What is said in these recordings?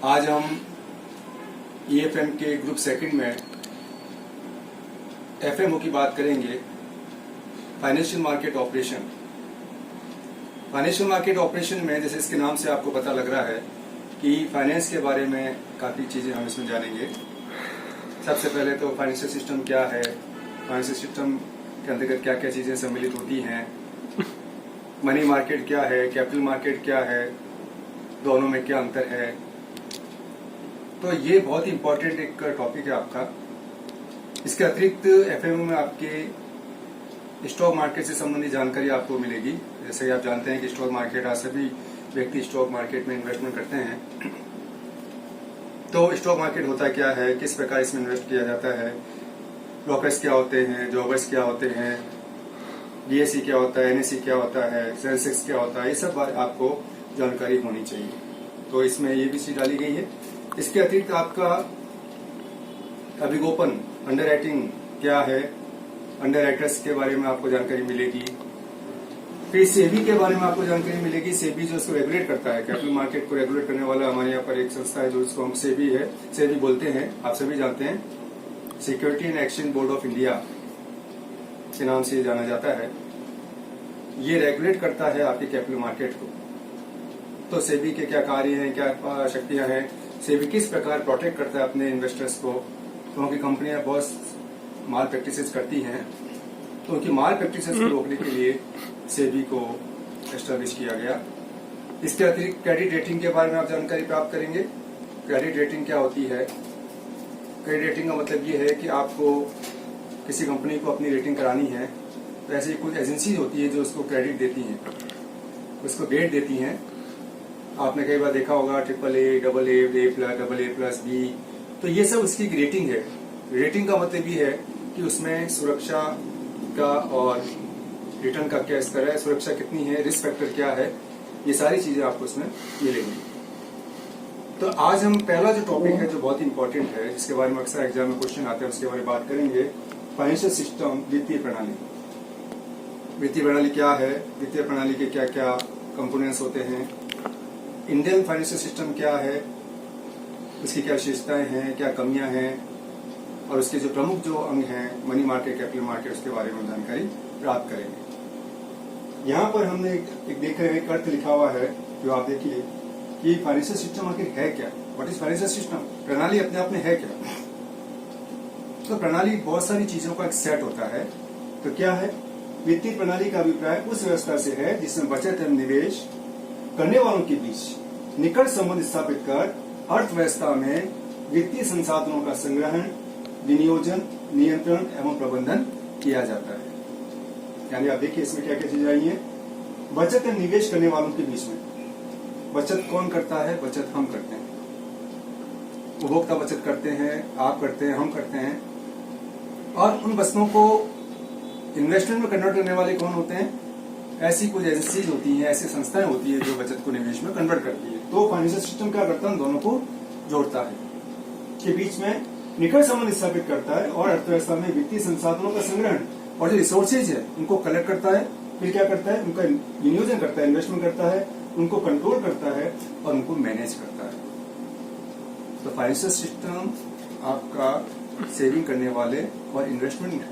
आज हम EFM के ग्रुप सेकंड में FMO की बात करेंगे, financial market operation. Financial market operation में जैसे इसके नाम से आपको पता लग रहा है कि फाइनेंस के बारे में काफ़ी चीज़ें हम इसमें जानेंगे। सबसे पहले तो फाइनेंशियल सिस्टम क्या है, फाइनेंशियल सिस्टम के अंतर्गत क्या क्या चीज़ें सम्मिलित होती हैं, मनी मार्केट क्या है, कैपिटल मार्केट क्या है, दोनों में क्या अंतर है। तो ये बहुत ही इम्पोर्टेंट एक टॉपिक है आपका। इसके अतिरिक्त FMO में आपके स्टॉक मार्केट से संबंधित जानकारी आपको मिलेगी। जैसे कि आप जानते हैं कि स्टॉक मार्केट, आज सभी व्यक्ति स्टॉक मार्केट में इन्वेस्टमेंट करते हैं। तो स्टॉक मार्केट होता क्या है, किस प्रकार इसमें इन्वेस्ट किया जाता है, ब्रोकर्स क्या होते हैं, जॉबर्स क्या होते हैं, BSE क्या होता है, NSE क्या होता है, सेंसेक्स क्या होता है, ये सब आपको जानकारी होनी चाहिए। तो इसमें ये भी चीज डाली गई है। इसके अतिरिक्त आपका अभिगोपन, अंडर राइटिंग क्या है, अंडर राइटर्स के बारे में आपको जानकारी मिलेगी। फिर सेबी के बारे में आपको जानकारी मिलेगी। सेबी जो इसको रेगुलेट करता है, कैपिटल मार्केट को रेगुलेट करने वाला हमारे यहाँ पर एक संस्था है जो इसको हम सेबी है, सेबी बोलते हैं, आप सभी जानते हैं। Security and exchange board of India के नाम से जाना जाता है। ये रेगुलेट करता है आपके कैपिटल मार्केट को। तो सेबी के क्या कार्य हैं, क्या शक्तियां हैं, सेबी किस प्रकार प्रोटेक्ट करता है अपने इन्वेस्टर्स को। क्योंकि कंपनियां बहुत माल प्रैक्टिसेस करती हैं, तो उनकी माल प्रैक्टिसेस को रोकने के लिए सेबी को एस्टेब्लिश किया गया। इसके अतिरिक्त क्रेडिट रेटिंग के बारे में आप जानकारी प्राप्त करेंगे। क्रेडिट रेटिंग क्या होती है? क्रेडिट रेटिंग का मतलब ये है कि आपको किसी कंपनी को अपनी रेटिंग करानी है, तो ऐसी कुछ एजेंसी होती है जो उसको क्रेडिट देती हैं, उसको ग्रेड देती हैं। आपने कई बार देखा होगा AAA, AA+, B, तो ये सब उसकी रेटिंग है। रेटिंग का मतलब ये है कि उसमें सुरक्षा का और रिटर्न का क्या स्तर है, सुरक्षा कितनी है, रिस्क फैक्टर क्या है, ये सारी चीजें आपको उसमें मिलेंगी। तो आज हम पहला जो टॉपिक है जो बहुत इंपॉर्टेंट है, जिसके बारे में अक्सर एग्जाम में क्वेश्चन आते हैं, उसके बारे में बात करेंगे। फाइनेंशियल सिस्टम, वित्तीय प्रणाली। वित्तीय प्रणाली क्या है, वित्तीय प्रणाली के क्या क्या कंपोनेंट्स होते हैं, इंडियन फाइनेंशियल सिस्टम क्या है, उसकी क्या विशेषताएं हैं, क्या कमियां हैं, और उसके जो प्रमुख जो अंग हैं, मनी मार्केट, कैपिटल मार्केट, उसके बारे में जानकारी प्राप्त करेंगे। यहाँ पर हमने एक देख रहे हैं, अर्थ लिखा हुआ है, जो आप देखिए कि फाइनेंशियल सिस्टम आखिर है क्या, व्हाट इज फाइनेंशियल सिस्टम। प्रणाली अपने आप में है क्या? तो प्रणाली बहुत सारी चीजों का एक सेट होता है। तो क्या है? वित्तीय प्रणाली का अभिप्राय उस व्यवस्था से है जिसमें बचत एवं निवेश करने वालों के बीच निकट संबंध स्थापित कर अर्थव्यवस्था में वित्तीय संसाधनों का संग्रहण, विनियोजन, नियंत्रण एवं प्रबंधन किया जाता है। यानी आप देखिए इसमें क्या क्या चीजें आई हैं। बचत एवं निवेश करने वालों के बीच में, बचत कौन करता है? बचत हम करते हैं। उपभोक्ता बचत करते हैं, आप करते हैं, हम करते हैं। और उन वस्तुओं को इन्वेस्टमेंट में कन्वर्ट करने वाले कौन होते हैं? ऐसी कुछ एजेंसीज होती हैं, ऐसी संस्थाएं होती है जो बचत को निवेश में कन्वर्ट करती है। तो फाइनेंशियल सिस्टम क्या करता है? दोनों को जोड़ता है, के बीच में निकट संबंध स्थापित करता है और अर्थव्यवस्था में वित्तीय संसाधनों का संग्रहण और जो रिसोर्सेज है उनको कलेक्ट करता है, फिर क्या करता है? उनका विनियोजन करता है, इन्वेस्टमेंट करता है, उनको कंट्रोल करता है और उनको मैनेज करता है। तो फाइनेंशियल सिस्टम आपका सेविंग करने वाले और इन्वेस्टमेंट,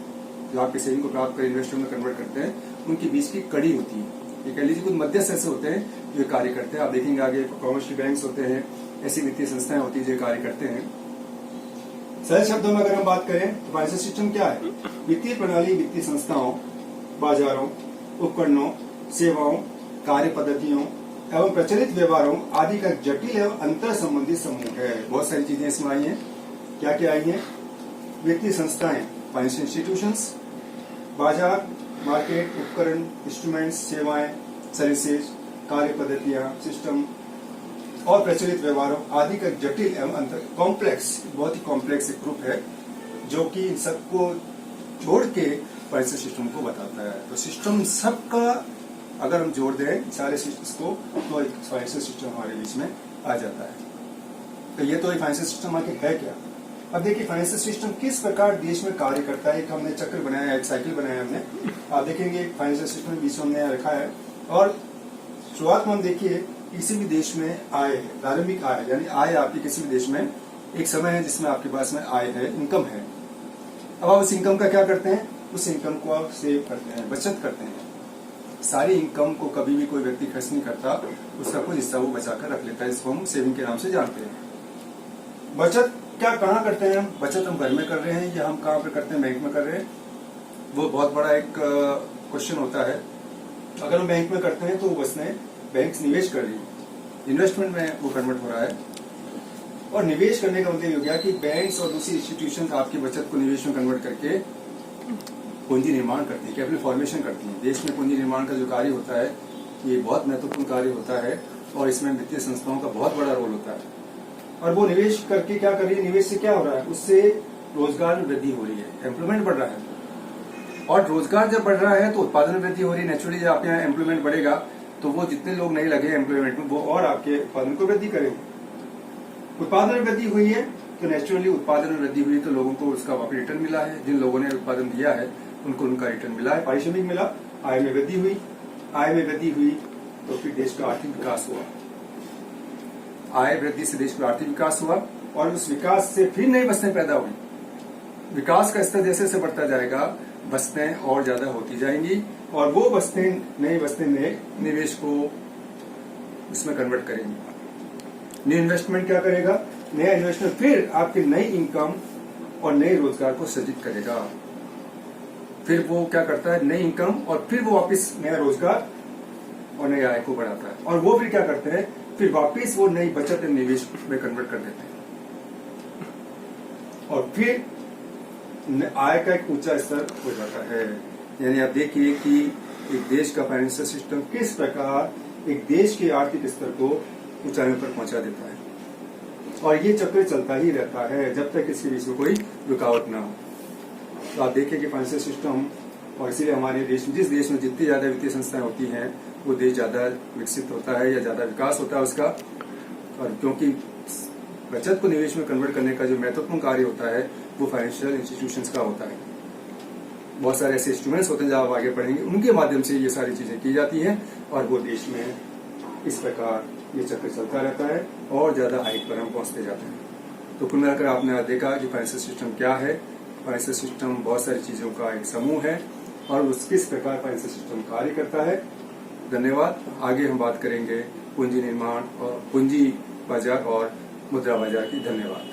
जो आपके सेविंग को प्राप्त कर इन्वेस्टमेंट में कन्वर्ट करते हैं, उनके बीच की कड़ी होती है। ये कह लीजिए कुछ मध्यस्थ ऐसे होते हैं जो कार्य करते हैं। आप देखेंगे आगे कॉमर्शियल बैंक्स होते हैं, ऐसी वित्तीय संस्थाएं होती है जो कार्य करते हैं। सरल शब्दों में अगर हम बात करें तो फाइनेंशियल सिस्टम क्या है? वित्तीय प्रणाली वित्तीय संस्थाओं, बाजारों, उपकरणों, सेवाओं, कार्य पद्धतियों एवं प्रचलित व्यवहारों आदि का जटिल एवं अंतर संबंधित समूह है। बहुत सारी चीजें इसमें आई हैं। क्या क्या आई हैं? वित्तीय संस्थाएं, फाइनेंशियल इंस्टीट्यूशंस, बाजार, मार्केट, उपकरण, इंस्ट्रूमेंट्स, सेवाएं, सर्विसेज, कार्य पद्धतियां, सिस्टम और प्रचलित व्यवहारों आदि का जटिल एवं अंतर, कॉम्प्लेक्स, बहुत ही कॉम्प्लेक्स एक ग्रुप है जो कि इन सबको जोड़ के फाइनेंशियल सिस्टम को बताता है। तो सिस्टम सबका अगर हम जोड़ दें सारे सिस्टम्स को, तो एक फाइनेंशियल सिस्टम हमारे बीच में आ जाता है। तो ये तो एक फाइनेंशियल सिस्टम आखिर है क्या। अब देखिए फाइनेंशियल सिस्टम किस प्रकार देश में कार्य करता है। एक हमने चक्र बनाया है, एक साइकिल बनाया हमने। आप देखेंगे फाइनेंशियल सिस्टम बीच में हमने रखा है और शुरुआत में हम देखिए किसी भी देश में आय है, प्रारंभिक आय यानी आय आपकी किसी भी देश में एक समय है जिसमें आपके पास में आय है, इनकम है। अब आप उस इनकम का क्या करते हैं? उस इनकम को आप सेव करते हैं, बचत करते हैं। सारी इनकम को कभी भी कोई व्यक्ति खर्च नहीं करता, उसका कुछ हिस्सा वो बचा कर रख लेता है। इसको हम सेविंग के नाम से जानते हैं। बचत क्या कहाँ करते हैं हम? बचत हम घर में कर रहे हैं या हम कहाँ पे करते हैं? बैंक में कर रहे हैं। वो बहुत बड़ा एक क्वेश्चन होता है। अगर हम बैंक में करते हैं तो उसमें बैंक निवेश कर रही है, इन्वेस्टमेंट में वो कन्वर्ट हो रहा है। और निवेश करने का मतलब ये हो गया कि बैंक्स और दूसरी इंस्टीट्यूशन आपकी बचत को निवेश में कन्वर्ट करके पूंजी निर्माण करती है, कैपिटल फॉर्मेशन करती है। देश में पूंजी निर्माण का जो कार्य होता है ये बहुत महत्वपूर्ण कार्य होता है और इसमें वित्तीय संस्थाओं का बहुत बड़ा रोल होता है। और वो निवेश करके क्या कर रही है? निवेश से क्या हो रहा है? उससे रोजगार में वृद्धि हो रही है, एम्प्लॉयमेंट बढ़ रहा है। और रोजगार जब बढ़ रहा है तो उत्पादन में वृद्धि हो रही है। नेचुरली जब आपके यहाँ एम्प्लॉयमेंट बढ़ेगा तो वो जितने लोग नहीं लगे एम्प्लॉयमेंट में वो और आपके उत्पादन को वृद्धि करेंगे। उत्पादन में वृद्धि हुई है तो नेचुरली उत्पादन में वृद्धि हुई तो लोगों को उसका वापस रिटर्न मिला है। जिन लोगों ने उत्पादन दिया है उनको उनका रिटर्न मिला है, पारिश्रमिक मिला, आय में वृद्धि हुई। आय में वृद्धि हुई तो फिर देश का आर्थिक विकास हुआ। आय वृद्धि से देश का आर्थिक विकास हुआ और उस विकास से फिर नई बस्तें पैदा हुई। विकास का स्तर जैसे जैसे बढ़ता जाएगा बस्तें और ज्यादा होती जाएंगी और वो बस्तें, नई बस्तें निवेश को इसमें कन्वर्ट करेंगी। न्यू इन्वेस्टमेंट क्या करेगा? नया इन्वेस्टमेंट फिर आपकी नई इनकम और नए रोजगार को सृजित करेगा। फिर वो क्या करता है? नई इनकम और फिर वो वापस नया रोजगार और नई आय को बढ़ाता है। और वो फिर क्या करते हैं? फिर वापस वो नई बचत और निवेश में कन्वर्ट कर देते हैं और फिर आय का एक ऊंचा स्तर हो जाता है। यानी आप देखिए कि एक देश का फाइनेंशियल सिस्टम किस प्रकार एक देश के आर्थिक स्तर को ऊंचाइयों पर पहुंचा देता है। और ये चक्र चलता ही रहता है जब तक इसके बीच में कोई रुकावट ना हो। तो आप देखिए कि फाइनेंशियल सिस्टम और इसीलिए हमारे देश में, जिस देश में जितनी ज्यादा वित्तीय संस्थाएं होती हैं वो देश ज्यादा विकसित होता है या ज्यादा विकास होता है उसका। और क्योंकि बचत को निवेश में कन्वर्ट करने का जो महत्वपूर्ण कार्य होता है वो फाइनेंशियल इंस्टीट्यूशंस का होता है। बहुत सारे ऐसे इंस्ट्रूमेंट्स होते हैं जब आप आगे पढ़ेंगे उनके माध्यम से ये सारी चीजें की जाती हैं और वो देश में इस प्रकार ये चक्र चलता रहता है और ज्यादा हाइट पर हम पहुंचते जाते हैं। तो कुल मिलाकर आपने देखा कि फाइनेंशियल सिस्टम क्या है। फाइनेंशियल सिस्टम बहुत सारी चीजों का एक समूह है और उस किस प्रकार फाइनेंशियल सिस्टम कार्य करता है। धन्यवाद। आगे हम बात करेंगे पूंजी निर्माण और पूंजी बाजार और मुद्रा बाजार की। धन्यवाद।